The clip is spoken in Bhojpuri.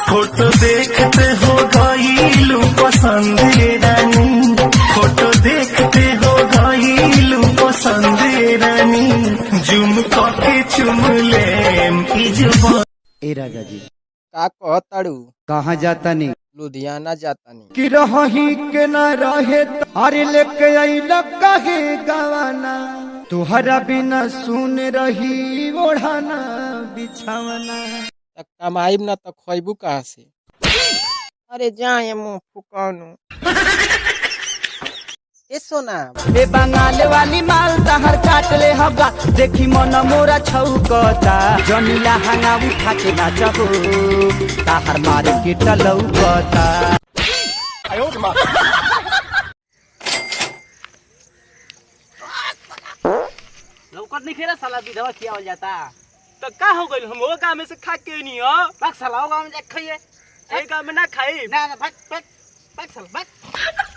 फोटो देखते हो गईलू पसंद रानी, फोटो देखते हो गईलू पसंद रानी, जुम के चुम ले ए राजा जी का कहताड़ू? कहाँ जाता नहीं? लुधियाना जाता नहीं। कि रही के न रहे अरे लेके अइल कहे गवाना, तुहरा बिना सुन रही ओढ़ाना बिछावना। कमाईब ना तो खैबू कहाँ से? अरे जाए मुँह फुकानु। ए सोना ए बंगाल वाली माल तहर काट ले हवा, देखी मन मोरा छौकता, जमीला हंगा उठा के नाचहो, तहर मारे के टलौकता। लौकत नहीं खेला साला विधवा किया हो जाता तो का हो गइल? हम वो गांव में से खा के नहीं हो भाग साला गांव में जा खाइए, ए गांव में ना खाई ना भाग भाग भाग साला भाग।